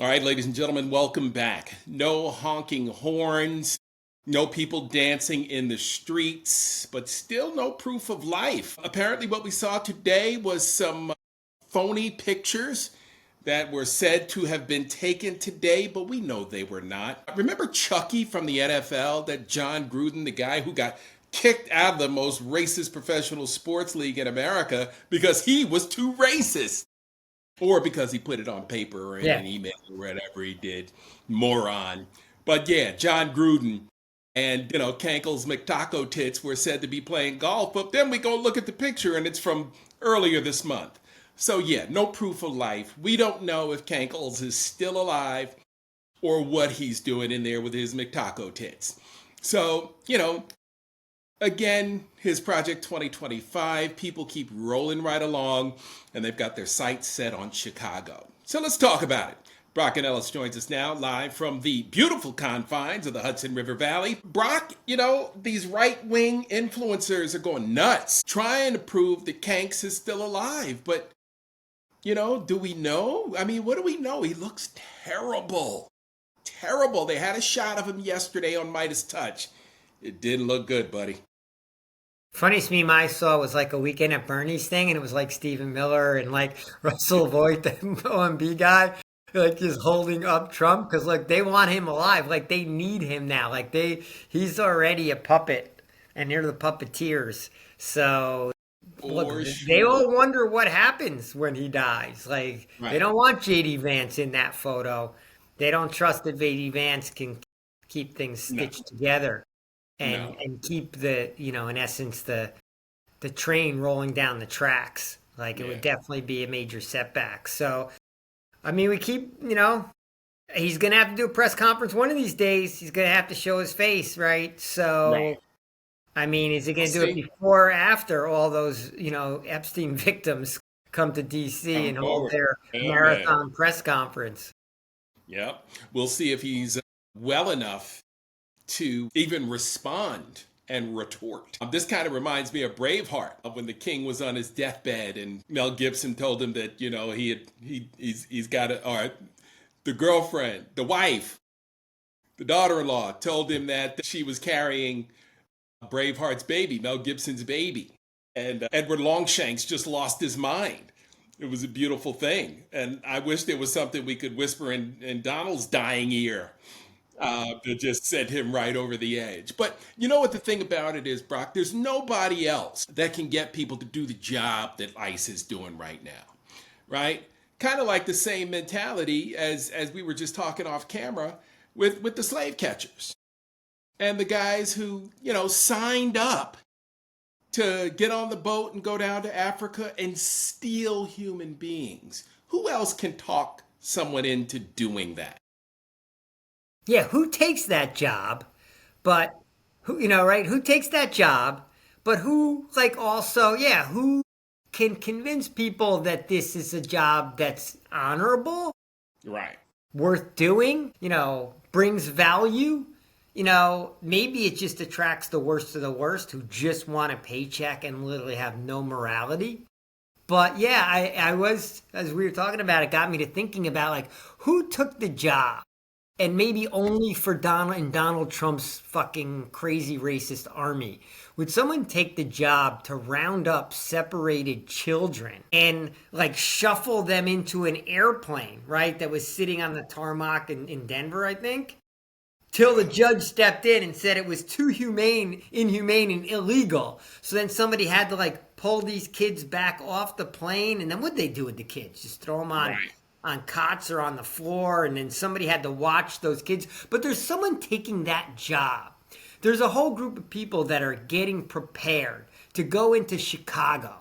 All right, ladies and gentlemen, welcome back. No honking horns, no people dancing in the streets, but still no proof of life. Apparently, what we saw today was some phony pictures that were said to have been taken today, but we know they were not. Remember Chucky from the NFL, that John Gruden, the guy who got kicked out of the most racist professional sports league in America because he was too racist? Or because he put it on paper or in Yeah. an email or whatever he did. Moron. But yeah, John Gruden and Cankle's McTaco Tits were said to be playing golf, but then we go look at the picture and it's from earlier this month. So yeah, no proof of life. We don't know if Cankles is still alive or what he's doing in there with his McTaco Tits. So, again, his Project 2025, people keep rolling right along, and they've got their sights set on Chicago. So let's talk about it. Brock Ganeles joins us now live from the beautiful confines of the Hudson River Valley. Brock, these right-wing influencers are going nuts, trying to prove that Kanks is still alive. But, do we know? I mean, what do we know? He looks terrible. Terrible. They had a shot of him yesterday on Midas Touch. It didn't look good, buddy. Funniest meme I saw was like a Weekend at Bernie's thing, and it was like Stephen Miller and like Russell Voigt, the OMB guy, like just holding up Trump because like they want him alive, like they need him now, like he's already a puppet, and they're the puppeteers. So look, For they sure. all wonder what happens when he dies. Like they Right. don't want JD Vance in that photo. They don't trust that JD Vance can keep things No, stitched together and no. keep the in essence the train rolling down the tracks. Like it would Yeah. definitely be a major setback. So I mean, we keep he's gonna have to do a press conference one of these days. He's gonna have to show his face, right? Right. So I mean, is he We'll gonna do it see. before or after all those Epstein victims come to DC Come and hold forward. their Yeah, man. marathon press conference? Yep. We'll see if he's well enough to even respond and retort. This kind of reminds me of Braveheart, of when the king was on his deathbed and Mel Gibson told him that he's got a, or the girlfriend, the wife, the daughter-in-law told him that she was carrying Braveheart's baby, Mel Gibson's baby, and Edward Longshanks just lost his mind. It was a beautiful thing, and I wish there was something we could whisper in Donald's dying ear that just sent him right over the edge. But you know what the thing about it is, Brock? There's nobody else that can get people to do the job that ICE is doing right now, right? Kind of like the same mentality as we were just talking off camera with the slave catchers and the guys who signed up to get on the boat and go down to Africa and steal human beings. Who else can talk someone into doing that? Yeah, who takes that job? But who, right? Who takes that job? But who, like, also, yeah, who can convince people that this is a job that's honorable, Right. worth doing, brings value? Maybe it just attracts the worst of the worst who just want a paycheck and literally have no morality. But yeah, I was, as we were talking about, it got me to thinking about like who took the job and maybe only for Donald Trump's fucking crazy racist army. Would someone take the job to round up separated children and like shuffle them into an airplane, right? That was sitting on the tarmac in Denver, I think? Till the judge stepped in and said it was too inhumane, and illegal. So then somebody had to like pull these kids back off the plane. And then what'd they do with the kids? Just throw them Right. on cots or on the floor. And then somebody had to watch those kids. But there's someone taking that job. There's a whole group of people that are getting prepared to go into Chicago.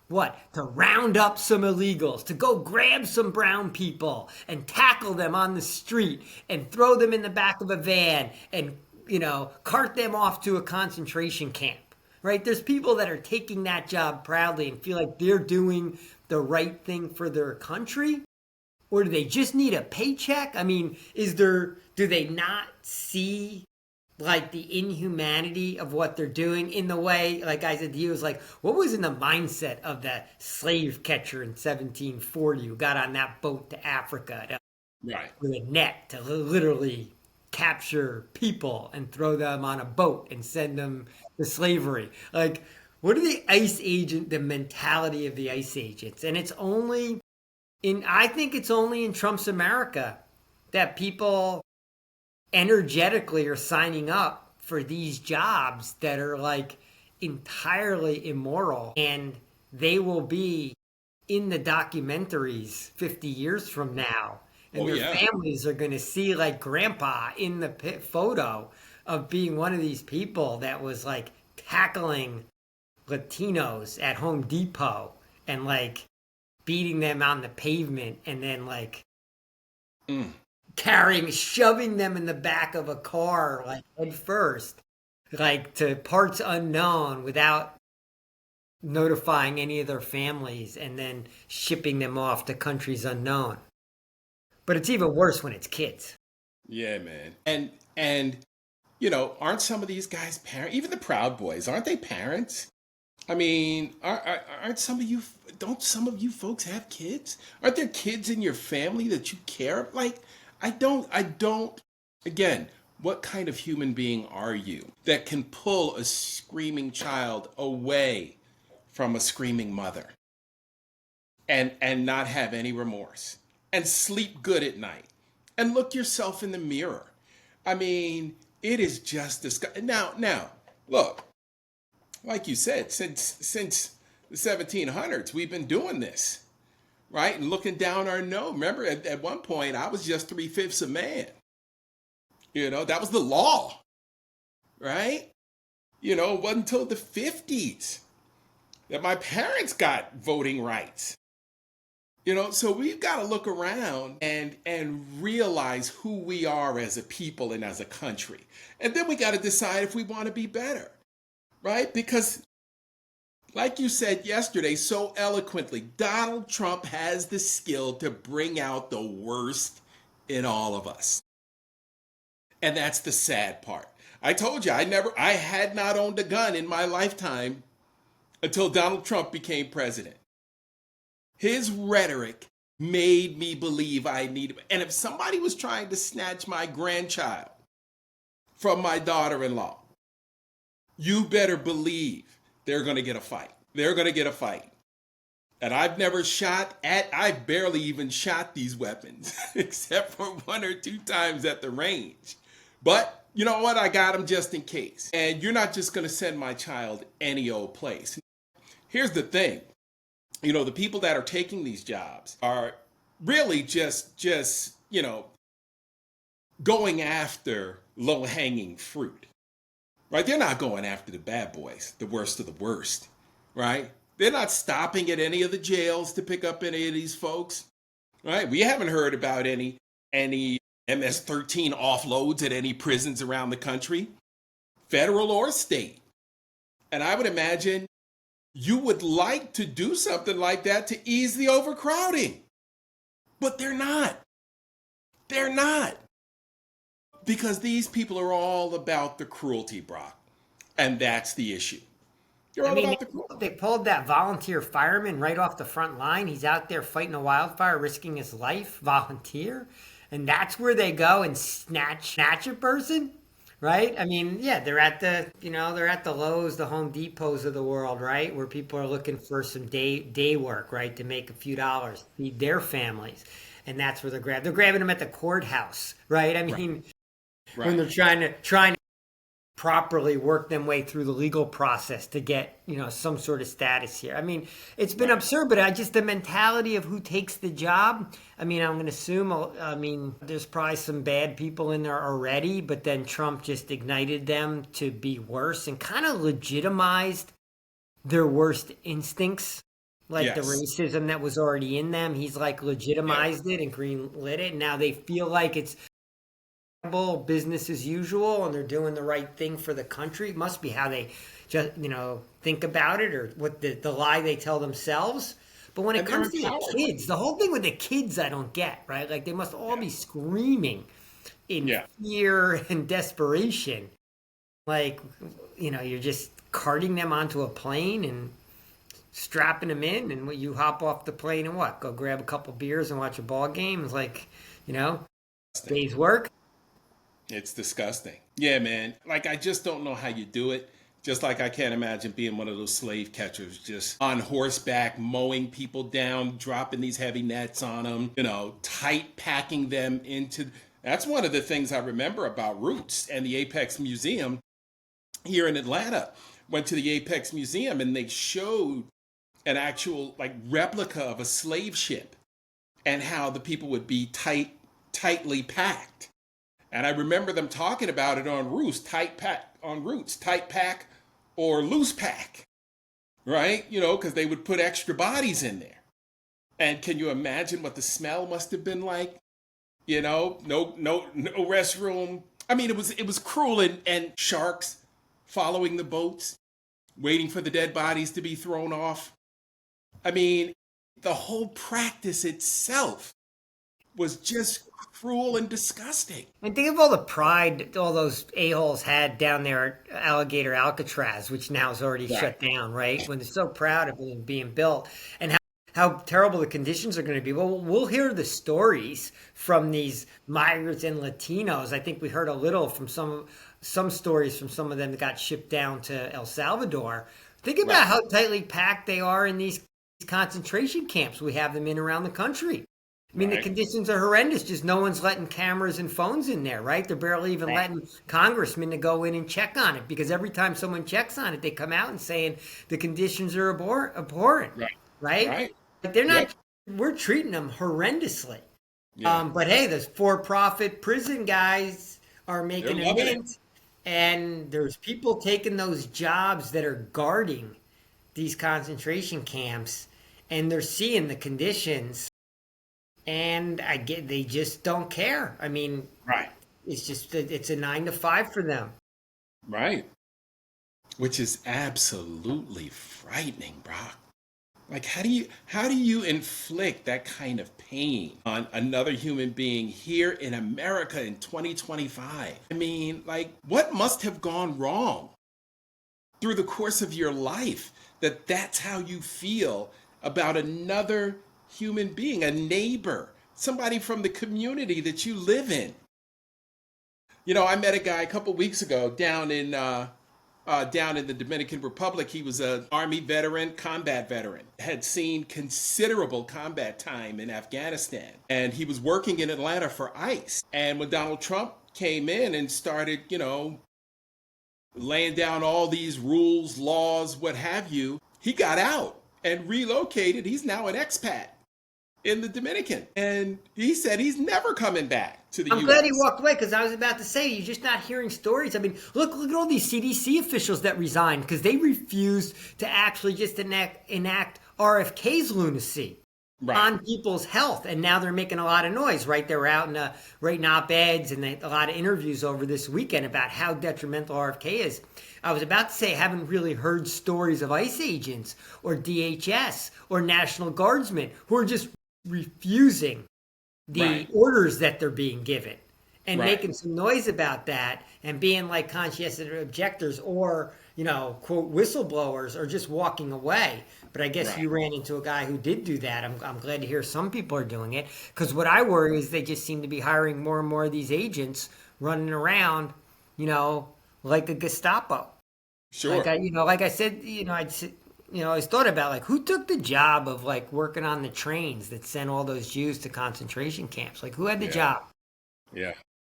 What? To round up some illegals, to go grab some brown people and tackle them on the street and throw them in the back of a van and, cart them off to a concentration camp, right? There's people that are taking that job proudly and feel like they're doing the right thing for their country. Or do they just need a paycheck? I mean, do they not see like the inhumanity of what they're doing in the way, like I said to you, is like, what was in the mindset of that slave catcher in 1740 who got on that boat to Africa Right. with a net to literally capture people and throw them on a boat and send them to slavery. Like, what are the ICE agent, the mentality of the ICE agents? And it's only I think it's only in Trump's America that people energetically are signing up for these jobs that are like entirely immoral, and they will be in the documentaries 50 years from now, and Oh their yeah. families are going to see like grandpa in the photo of being one of these people that was like tackling Latinos at Home Depot and like beating them on the pavement, and then like Mm. shoving them in the back of a car, like head first, like to parts unknown without notifying any of their families, and then shipping them off to countries unknown. But it's even worse when it's kids. Yeah, man. And aren't some of these guys parents? Even the Proud Boys, aren't they parents? I mean, aren't some of you? Don't some of you folks have kids? Aren't there kids in your family that you care? Like, I don't. I don't. Again, what kind of human being are you that can pull a screaming child away from a screaming mother and not have any remorse and sleep good at night and look yourself in the mirror? I mean, it is just disgusting. Now, look, like you said, since the 1700s, we've been doing this, right? And looking down our nose. Remember, at one point, I was just 3/5 a man. That was the law, right? It wasn't until the 50s that my parents got voting rights. So we've got to look around and realize who we are as a people and as a country. And then we got to decide if we want to be better, right? Because like you said yesterday so eloquently, Donald Trump has the skill to bring out the worst in all of us. And that's the sad part. I told you I had not owned a gun in my lifetime until Donald Trump became president. His rhetoric made me believe I needed. And if somebody was trying to snatch my grandchild from my daughter-in-law, you better believe they're going to get a fight. They're going to get a fight. And I've barely even shot these weapons, except for 1 or 2 times at the range. But you know what? I got them just in case. And you're not just going to send my child any old place. Here's the thing. The people that are taking these jobs are really just going after low-hanging fruit, right? They're not going after the bad boys, the worst of the worst, right? They're not stopping at any of the jails to pick up any of these folks, right? We haven't heard about any MS-13 offloads at any prisons around the country, federal or state. And I would imagine you would like to do something like that to ease the overcrowding. But they're not. They're not. Because these people are all about the cruelty, Brock. And that's the issue. They're I all mean, about the cruelty. they pulled that volunteer fireman right off the front line. He's out there fighting a wildfire, risking his life, volunteer. And that's where they go and snatch a person, right? I mean, yeah, they're at the Lowe's, the Home Depots of the world, right? Where people are looking for some day work, right? To make a few dollars, feed their families. And that's where they're grabbing them at the courthouse, right? I mean, Right. when they're trying to properly work them way through the legal process to get some sort of status here. I mean, it's been absurd, but the mentality of who takes the job. I mean, I'm going to assume. I mean, there's probably some bad people in there already, but then Trump just ignited them to be worse and kind of legitimized their worst instincts, like the Yes. racism that was already in them. He's like legitimized it and green lit it. And now they feel like it's business as usual and they're doing the right thing for the country. It must be how they just think about it, or what the lie they tell themselves. But when it comes to the kids, the whole thing with the kids I don't get, right? Like they must all be screaming in fear and desperation. Like you're just carting them onto a plane and strapping them in, and you hop off the plane and go grab a couple beers and watch a ball game. It's like you know, day's work. It's disgusting. Yeah, man. Like, I just don't know how you do it. Just like I can't imagine being one of those slave catchers just on horseback, mowing people down, dropping these heavy nets on them, tight packing them into. That's one of the things I remember about Roots and the Apex Museum here in Atlanta. Went to the Apex Museum and they showed an actual like replica of a slave ship and how the people would be tightly packed. And I remember them talking about it on Roots, tight pack or loose pack, right? Because they would put extra bodies in there. And can you imagine what the smell must have been like? No restroom. I mean, it was cruel, and sharks following the boats, waiting for the dead bodies to be thrown off. I mean, the whole practice itself was just cruel and disgusting. And think of all the pride all those a-holes had down there at Alligator Alcatraz, which now is already shut down, right? When they're so proud of it being built, and how terrible the conditions are going to be. Well, we'll hear the stories from these migrants and Latinos. I think we heard a little from some stories from some of them that got shipped down to El Salvador. Think about how tightly packed they are in these concentration camps. We have them in around the country. I mean, the conditions are horrendous. Just no one's letting cameras and phones in there, right? They're barely even letting congressmen to go in and check on it, because every time someone checks on it, they come out and saying the conditions are abhorrent, right? But they're not. We're treating them horrendously. But hey, those for-profit prison guys are making a mint, and there's people taking those jobs that are guarding these concentration camps, and they're seeing the conditions. And they just don't care. I mean, it's just it's a 9 to 5 for them, right? Which is absolutely frightening, Brock. Like, how do you inflict that kind of pain on another human being here in America in 2025? I mean, like, what must have gone wrong through the course of your life that's how you feel about another human being, a neighbor, somebody from the community that you live in? I met a guy a couple weeks ago down in the Dominican Republic. He was an Army veteran, combat veteran, had seen considerable combat time in Afghanistan, and he was working in Atlanta for ICE. And when Donald Trump came in and started, laying down all these rules, laws, what have you, he got out and relocated. He's now an expat in the Dominican. And he said he's never coming back to the U.S. I'm glad he walked away, because I was about to say, you're just not hearing stories. I mean, look at all these CDC officials that resigned because they refused to actually just enact RFK's lunacy on people's health. And now they're making a lot of noise, right? They were out in writing op-eds and a lot of interviews over this weekend about how detrimental RFK is. I was about to say, I haven't really heard stories of ICE agents or DHS or National Guardsmen who are just refusing the orders that they're being given and making some noise about that and being like conscientious objectors or, quote, whistleblowers, or just walking away. But I guess you ran into a guy who did do that. I'm glad to hear some people are doing it, because what I worry is they just seem to be hiring more and more of these agents running around, like a Gestapo. Sure. Like I said, I always thought about, like, who took the job of, like, working on the trains that sent all those Jews to concentration camps? Like, who had the job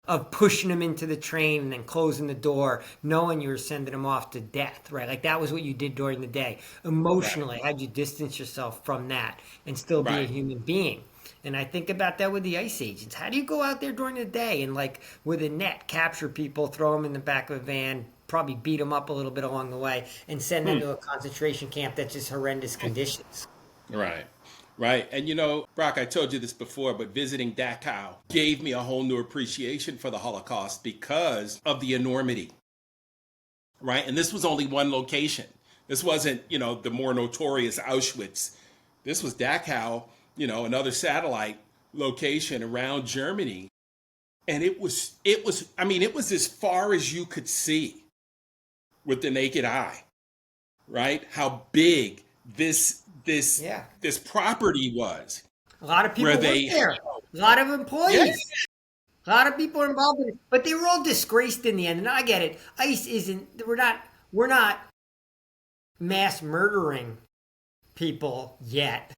of pushing them into the train and then closing the door, knowing you were sending them off to death, right? Like, that was what you did during the day. Emotionally, how'd you distance yourself from that and still be a human being? And I think about that with the ICE agents. How do you go out there during the day and, like, with a net, capture people, throw them in the back of a van, probably beat them up a little bit along the way, and send them to a concentration camp that's just horrendous conditions? Right. And Brock, I told you this before, but visiting Dachau gave me a whole new appreciation for the Holocaust because of the enormity. Right. And this was only one location. This wasn't, the more notorious Auschwitz. This was Dachau, another satellite location around Germany. And it was as far as you could see with the naked eye, right? How big this property was. A lot of people worked there. A lot of Yeah, employees. A lot of people are involved in it, but they were all disgraced in the end. And I get it. ICE isn't. We're not mass murdering people yet.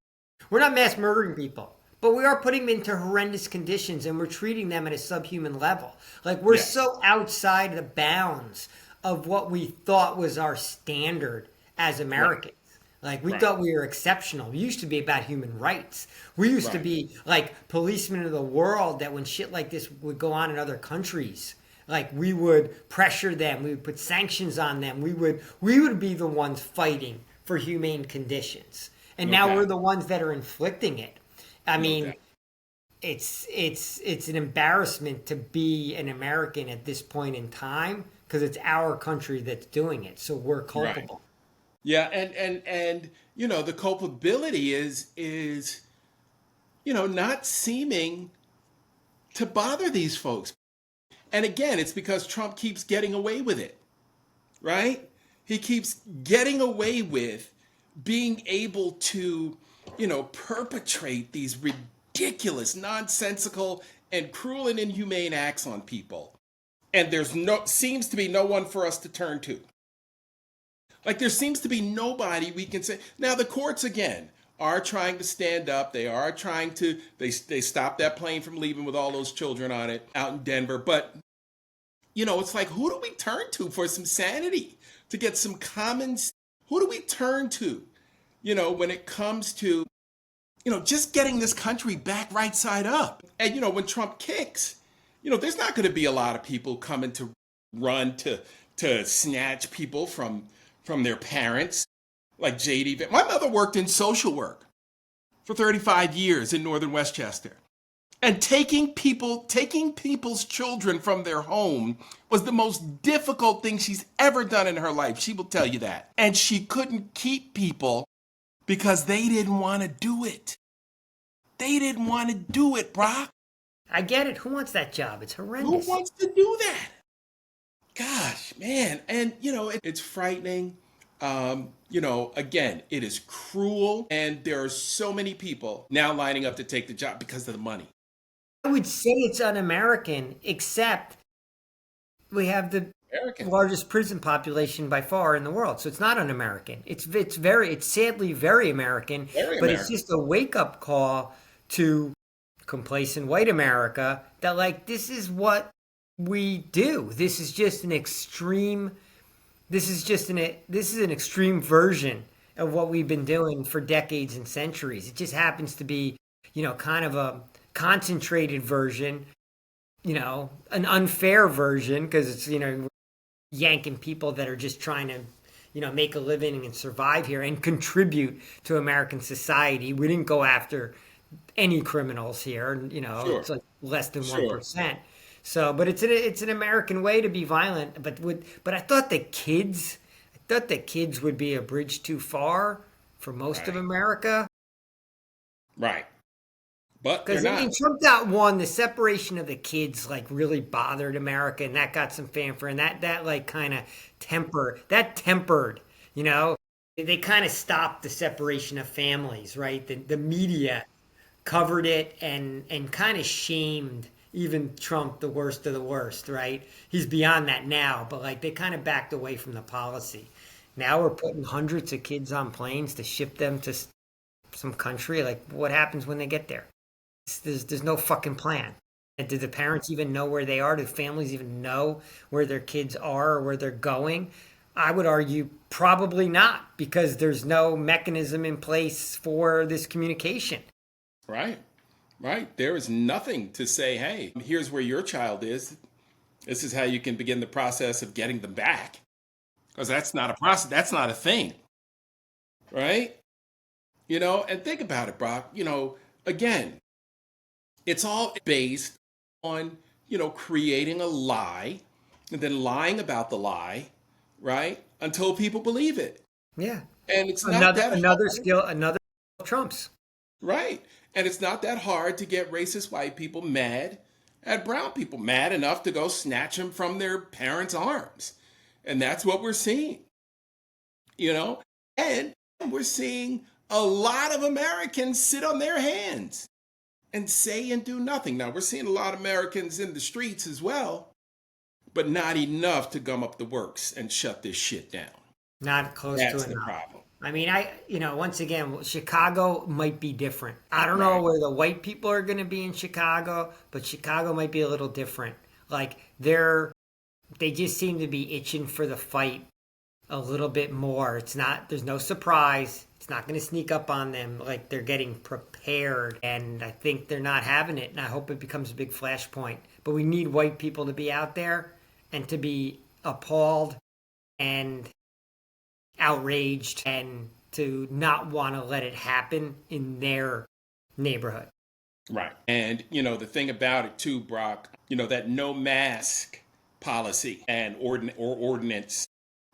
We're not mass murdering people, but we are putting them into horrendous conditions, and we're treating them at a subhuman level. Like we're yes, so outside the bounds of what we thought was our standard as right, Americans. Like we right, thought we were exceptional. We used to be about human rights. We used to right. be like policemen of the world that when shit like this would go on in other countries, like we would pressure them, we would put sanctions on them. We would be the ones fighting for humane conditions. And No now we're doubt, the ones that are inflicting it. I no mean, doubt. it's an embarrassment to be an American at this point in time because it's our country that's doing it. So we're Right. culpable. Yeah, and the culpability is not seeming to bother these folks. And again, it's because Trump keeps getting away with it, right? He keeps getting away with being able to, perpetrate these ridiculous, nonsensical, and cruel and inhumane acts on people. And there's no seems to be no one for us to turn to. Like there seems to be nobody we can say. Now the courts again are trying to stand up. They are trying to they stopped that plane from leaving with all those children on it out in Denver. But it's like who do we turn to for some sanity? To get some common who do we turn to? When it comes to just getting this country back right side up. And when Trump kicks, there's not going to be a lot of people coming to run to snatch people from their parents, like JD. My mother worked in social work for 35 years in northern Westchester. And taking people's children from their home was the most difficult thing she's ever done in her life. She will tell you that. And she couldn't keep people because they didn't want to do it. They didn't want to do it, Brock. I get it. Who wants that job? It's Who horrendous. wants to do that? Gosh, man. And, it's frightening. Again, it is cruel. And there are so many people now lining up to take the job because of the money. I would say it's un-American, except we have the American. largest prison population by far in the world, so it's not un-American. It's sadly very American, Very but it's American. just a wake-up call to complacent white America that like this is what we do. This is just an extreme. This is an extreme version of what we've been doing for decades and centuries. It just happens to be, kind of a concentrated version, an unfair version because it's, yanking people that are just trying to, make a living and survive here and contribute to American society. We didn't go after any criminals here, Sure. it's like less than Sure. 1%. So, but it's an American way to be violent. But I thought that kids would be a bridge too far for most of Right. America. Right. But they're Because I mean, not. Trump got one. The separation of the kids like really bothered America, and that got some fanfare, and that like kind of tempered. They kind of stopped the separation of families, right? The media covered it and kind of shamed even Trump, the worst of the worst, right? He's beyond that now, but like they kind of backed away from the policy. Now we're putting hundreds of kids on planes to ship them to some country. Like, what happens when they get there? There's no fucking plan. Do the parents even know where they are? Do families even know where their kids are or where they're going? I would argue probably not because there's no mechanism in place for this communication. Right. Right. There is nothing to say, hey, here's where your child is. This is how you can begin the process of getting them back. Because that's not a process. That's not a thing. Right. And think about it, Brock. Again, it's all based on, creating a lie and then lying about the lie, right? Until people believe it. Yeah. And it's not Another that another hard. skill, another Trump's. Right. And it's not that hard to get racist white people mad at brown people, mad enough to go snatch them from their parents' arms. And that's what we're seeing, you know? And we're seeing a lot of Americans sit on their hands and say and do nothing. Now, we're seeing a lot of Americans in the streets as well, but not enough to gum up the works and shut this shit down. Not close to That's the enough. problem. I mean, once again, Chicago might be different. I don't know Right. where the white people are going to be in Chicago, but Chicago might be a little different. Like they just seem to be itching for the fight a little bit more. There's no surprise. It's not going to sneak up on them. Like they're getting prepared, and I think they're not having it. And I hope it becomes a big flashpoint. But we need white people to be out there and to be appalled and outraged and to not want to let it happen in their neighborhood. Right. And, the thing about it too, Brock, that no mask policy and ordinance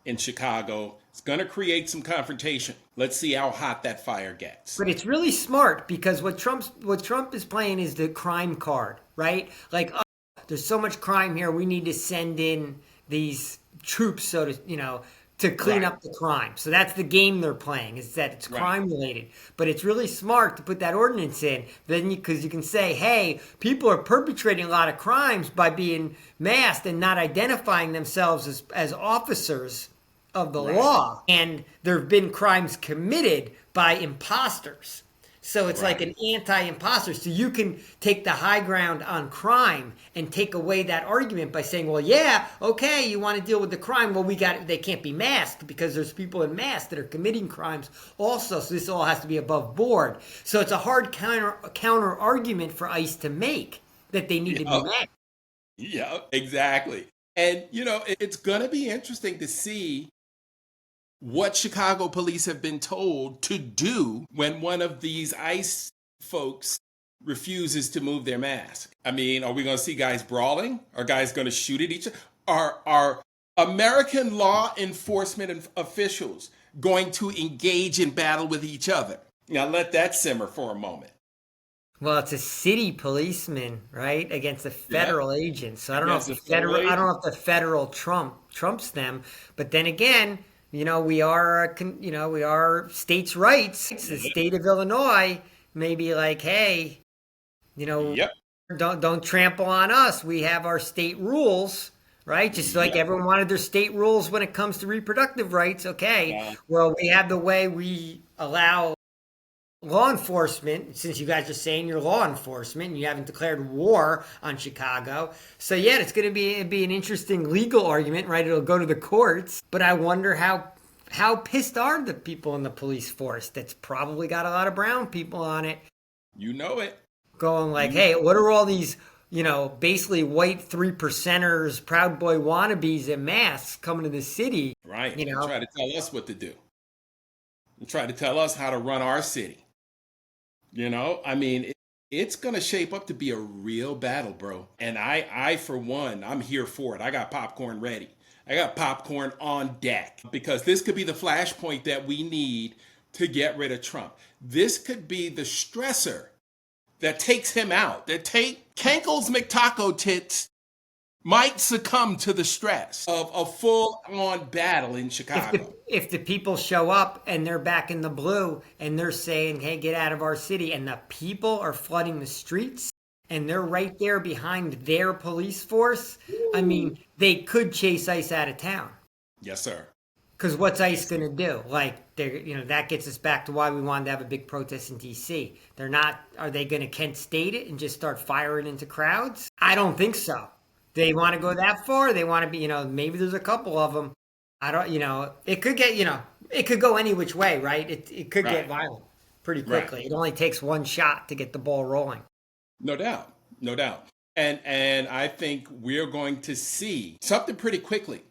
in Chicago is going to create some confrontation. Let's see how hot that fire gets. But it's really smart because what Trump is playing is the crime card, right? Like, oh, there's so much crime here, we need to send in these troops, to clean Right. up the crime. So that's the game they're playing, is that it's Right. crime related. But it's really smart to put that ordinance in, then because you can say, hey, people are perpetrating a lot of crimes by being masked and not identifying themselves as officers of the Right. law. And there have been crimes committed by imposters. So it's like Right. an anti-imposter. So you can take the high ground on crime and take away that argument by saying, well, yeah, okay, you want to deal with the crime. Well, they can't be masked because there's people in masks that are committing crimes also. So this all has to be above board. So it's a hard counter argument for ICE to make that they need to be Yep. masked. Yeah, exactly. And, it's going to be interesting to see what Chicago police have been told to do when one of these ICE folks refuses to move their mask. I mean, are we going to see guys brawling? Are guys going to shoot at each other? Are American law enforcement officials going to engage in battle with each other? Now, let that simmer for a moment. Well, it's a city policeman, right, against a federal agent. So I don't know if Against the a federal federal, I don't know agent. if the federal trumps them. But then again, we are, we are states' rights. The state of Illinois may be like, hey, Yep. don't trample on us. We have our state rules, right? Just like Yep. everyone wanted their state rules when it comes to reproductive rights. Okay, Yeah. well, we have the way we allow law enforcement, since you guys are saying you're law enforcement and you haven't declared war on Chicago. So yeah, it's going to be an interesting legal argument, right? It'll go to the courts, but I wonder how pissed are the people in the police force that's probably got a lot of brown people on it You know it. going like, hey, what are all these, basically white 3%ers, Proud Boy wannabes in masks coming to the city? Right. And try to tell us what to do. And try to tell us how to run our city. I mean, it's going to shape up to be a real battle, bro. And I, for one, I'm here for it. I got popcorn ready. I got popcorn on deck because this could be the flashpoint that we need to get rid of Trump. This could be the stressor that takes him out, Kankles McTaco Tits might succumb to the stress of a full-on battle in Chicago. If the people show up and they're back in the blue and they're saying, hey, get out of our city, and the people are flooding the streets and they're right there behind their police force, I mean, they could chase ICE out of town. Yes, sir. Because what's ICE going to do? Like, that gets us back to why we wanted to have a big protest in D.C. Are they going to Kent State it and just start firing into crowds? I don't think so. They want to go that far. They want to be, maybe there's a couple of them. I don't, it could get, it could go any which way, right? It could get violent pretty quickly. Right. It only takes one shot to get the ball rolling. No doubt. No doubt. And I think we're going to see something pretty quickly,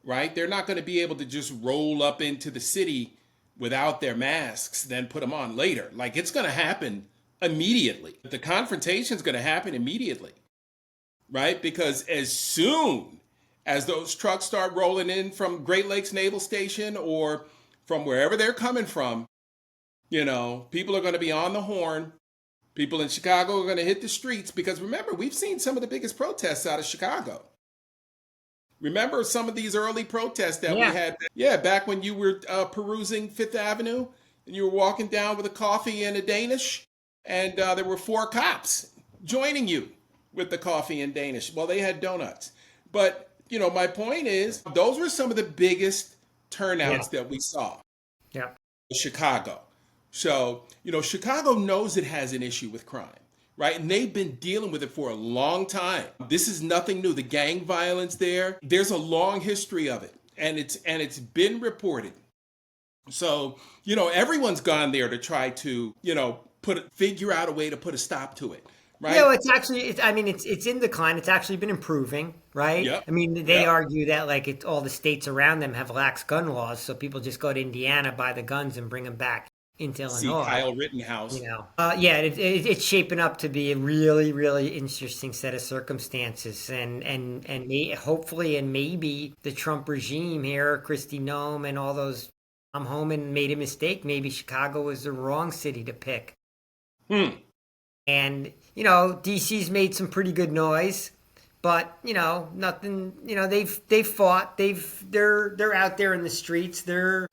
right? They're not going to be able to just roll up into the city without their masks, then put them on later. Like, it's going to happen immediately. The confrontation is going to happen immediately. Right? Because as soon as those trucks start rolling in from Great Lakes Naval Station or from wherever they're coming from, people are going to be on the horn. People in Chicago are going to hit the streets because remember, we've seen some of the biggest protests out of Chicago. Remember some of these early protests that we had? Yeah, back when you were perusing Fifth Avenue and you were walking down with a coffee and a Danish. and there were four cops joining you with the coffee and Danish. Well, they had donuts. But, my point is, those were some of the biggest Yeah. turnouts that we saw Yeah. in Chicago. So, Chicago knows it has an issue with crime, right? And they've been dealing with it for a long time. This is nothing new. The gang violence there's a long history of it. And it's been reported. So, everyone's gone there to try to, figure out a way to put a stop to it, Yeah, right? well, it's actually, I mean, it's in decline. It's actually been improving, right? Yep. I mean, they Yep. argue that like all the states around them have lax gun laws, so people just go to Indiana, buy the guns, and bring them back into See Illinois. Kyle Rittenhouse. Yeah, it's shaping up to be a really, really interesting set of circumstances, hopefully, and maybe the Trump regime here, Kristi Noem, and all those, I'm home and made a mistake. Maybe Chicago was the wrong city to pick. Hmm. And, DC's made some pretty good noise, but, nothing, they've fought. They're out there in the streets. They're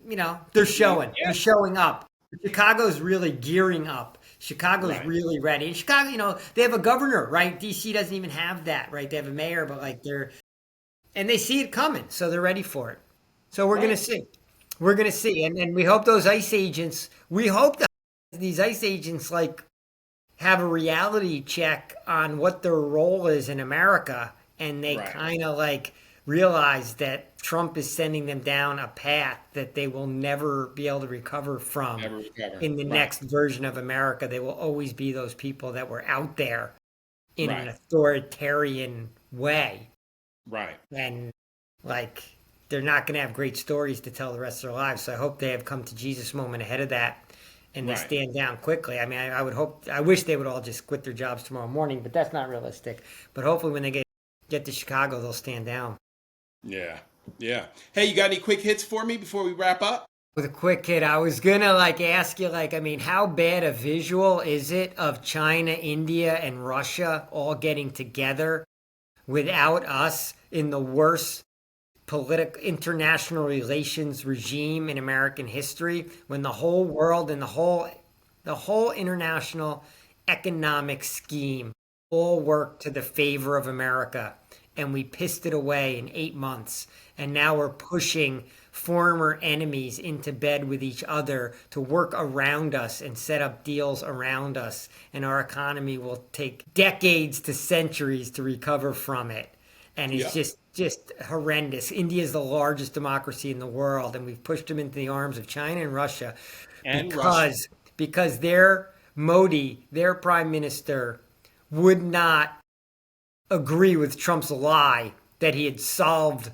showing. Yeah. They're showing up. Chicago's really gearing up. Chicago's Right. really ready. And Chicago, they have a governor, right? DC doesn't even have that, right? They have a mayor, but and they see it coming, so they're ready for it. So we're going to Right. see. We're going to see. And we hope those ICE agents, these ICE agents, have a reality check on what their role is in America, and they Right. kind of realize that Trump is sending them down a path that they will never be able to recover from Never recover. in the Right. next version of America. They will always be those people that were out there in an Right. authoritarian way, Right. and they're not going to have great stories to tell the rest of their lives. So I hope they have come to Jesus moment ahead of that, and they Right. stand down quickly. I mean, I wish they would all just quit their jobs tomorrow morning, but that's not realistic. But hopefully when they get to Chicago, they'll stand down. Yeah. Yeah. Hey, you got any quick hits for me before we wrap up? With a quick hit, I was going to ask you, I mean, how bad a visual is it of China, India, and Russia all getting together without us in the worst political international relations regime in American history, when the whole world and the whole international economic scheme all worked to the favor of America, and we pissed it away in 8 months, and now we're pushing former enemies into bed with each other to work around us and set up deals around us, and our economy will take decades to centuries to recover from it. And it's Yeah. just horrendous. India is the largest democracy in the world, and we've pushed them into the arms of China and Russia And Russia. because their Modi, their prime minister, would not agree with Trump's lie that he had solved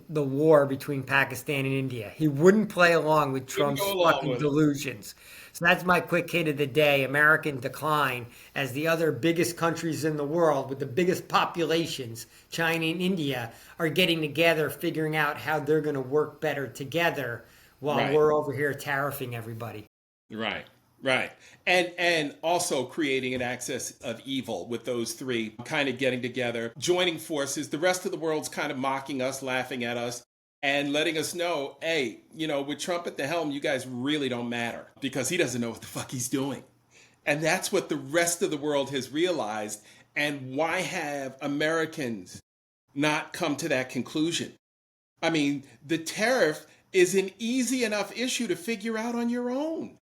the war between Pakistan and India. He wouldn't play along with Trump's go along fucking with it. delusions. So that's my quick hit of the day. American decline as the other biggest countries in the world with the biggest populations, China and India, are getting together, figuring out how they're going to work better together while Right. we're over here tariffing everybody. Right. Right. And also creating an axis of evil with those three kind of getting together, joining forces. The rest of the world's kind of mocking us, laughing at us, and letting us know, hey, with Trump at the helm, you guys really don't matter because he doesn't know what the fuck he's doing. And that's what the rest of the world has realized. And why have Americans not come to that conclusion? I mean, the tariff is an easy enough issue to figure out on your own.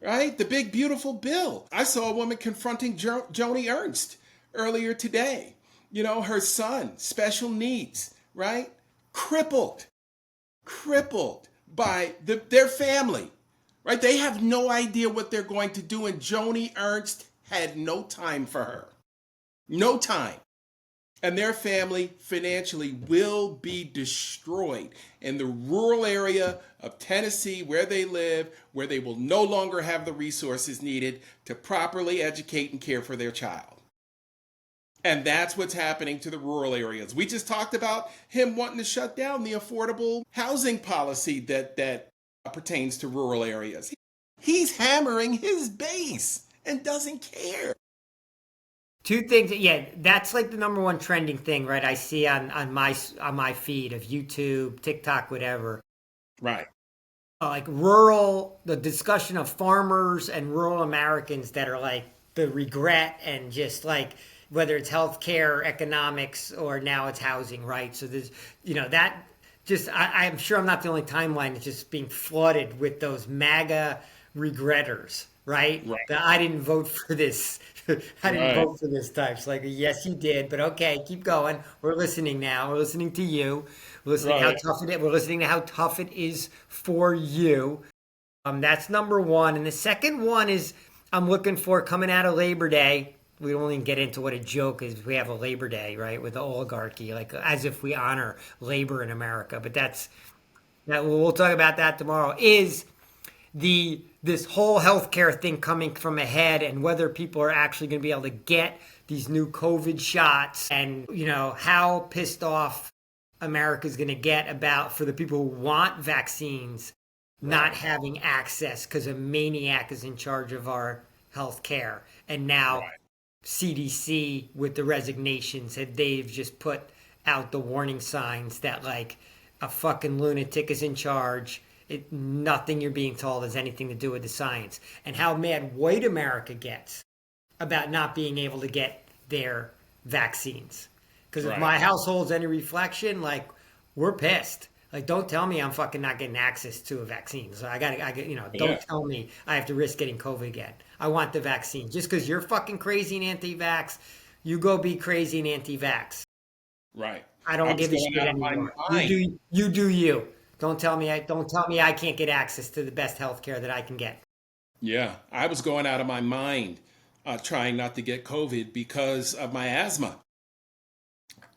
Right? The big, beautiful bill. I saw a woman confronting Joni Ernst earlier today. Her son, special needs, right? Crippled by their family, right? They have no idea what they're going to do. And Joni Ernst had no time for her. No time. And their family financially will be destroyed in the rural area of Tennessee where they live, where they will no longer have the resources needed to properly educate and care for their child. And that's what's happening to the rural areas. We just talked about him wanting to shut down the affordable housing policy that pertains to rural areas. He's hammering his base and doesn't care. Two things, yeah, that's the number one trending thing, right? I see on my feed of YouTube, TikTok, whatever. Right. The discussion of farmers and rural Americans that are the regret and just like whether it's healthcare, economics, or now it's housing, right? So there's, that just, I'm sure I'm not the only timeline that's just being flooded with those MAGA regretters, right? Right. That I didn't vote for this. I didn't Right. vote for this types. Like, yes, you did, but okay, keep going. We're listening now. We're listening to you. We're listening how Right. tough it is. We're listening to how tough it is for you. That's number one. And the second one is I'm looking for coming out of Labor Day. We don't even get into what a joke is. We have a Labor Day, right, with the oligarchy, like as if we honor labor in America. But we'll talk about that tomorrow. Is this whole healthcare thing coming from ahead and whether people are actually going to be able to get these new COVID shots and how pissed off America's going to get about for the people who want vaccines not having access because a maniac is in charge of our health care. And now Right. CDC with the resignations, they've just put out the warning signs that like a fucking lunatic is in charge. Nothing you're being told has anything to do with the science. And how mad white America gets about not being able to get their vaccines. Because if Right. my household's any reflection, like we're pissed. Like, don't tell me I'm fucking not getting access to a vaccine. So Yeah. don't tell me I have to risk getting COVID again. I want the vaccine. Just because you're fucking crazy and anti-vax, you go be crazy and anti-vax. Right. I I don't was give a going shit out of my anymore. mind. You do you. Don't tell me I can't get access to the best healthcare that I can get. Yeah, I was going out of my mind trying not to get COVID because of my asthma.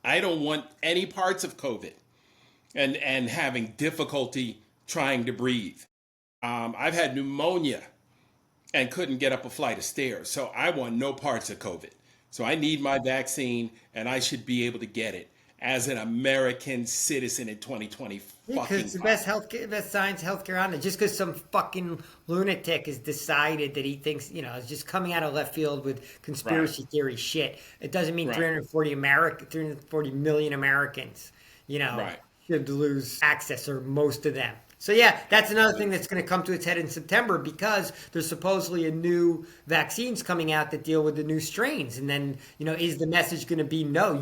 I don't want any parts of COVID and having difficulty trying to breathe. I've had pneumonia and couldn't get up a flight of stairs. So I want no parts of COVID. So I need my vaccine and I should be able to get it as an American citizen in 2020 Yeah, because it's fucking the five. best healthcare, best science healthcare on it. Just because some fucking lunatic has decided that he thinks, is just coming out of left field with Right, conspiracy theory shit. It doesn't mean right, 340 million Americans, right. should lose access or most of them. So yeah, that's another thing that's going to come to its head in September because there's supposedly a new vaccines coming out that deal with the new strains. And then, is the message going to be no,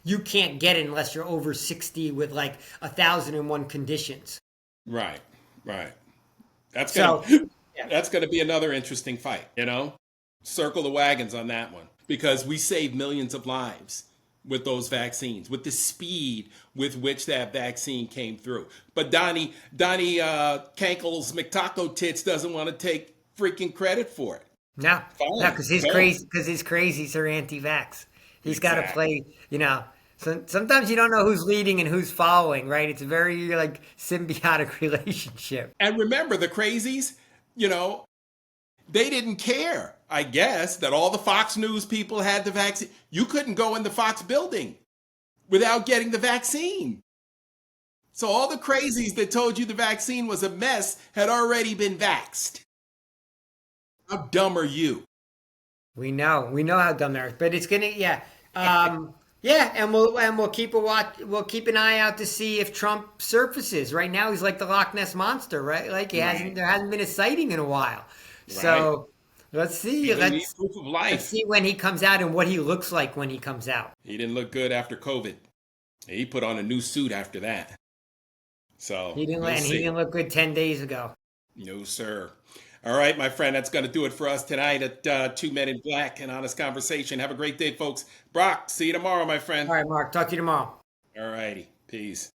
you can't get it unless you're over 60 with like 1,001 conditions. Right, right. That's gonna So, yeah, that's gonna be another interesting fight, you know? Circle the wagons on that one. Because we saved millions of lives with those vaccines, with the speed with which that vaccine came through. But Donnie Kankles McTaco Tits doesn't want to take freaking credit for it. no, no, Fine, because his don't. crazy, because his crazies are anti-vax. He's got to Exactly. play, So sometimes you don't know who's leading and who's following, right? It's a very like symbiotic relationship. And remember the crazies, you know, they didn't care, I guess, that all the Fox News people had the vaccine. You couldn't go in the Fox building without getting the vaccine. So all the crazies that told you the vaccine was a mess had already been vaxxed. How dumb are you? We know how dumb they are, but it's gonna, yeah, yeah, and we'll keep we'll keep an eye out to see if Trump surfaces. Right now, he's like the Loch Ness monster, right? Like Right, there hasn't been a sighting in a while. right. So let's see, People need proof of let's life. see when he comes out and what he looks like when he comes out. He didn't look good after COVID. He put on a new suit after that. So we'll He see. didn't look good 10 days ago. No, sir. All right, my friend, that's going to do it for us tonight at Two Men in Black and Honest Conversation. Have a great day, folks. Brock, see you tomorrow, my friend. All right, Mark. Talk to you tomorrow. All righty. Peace.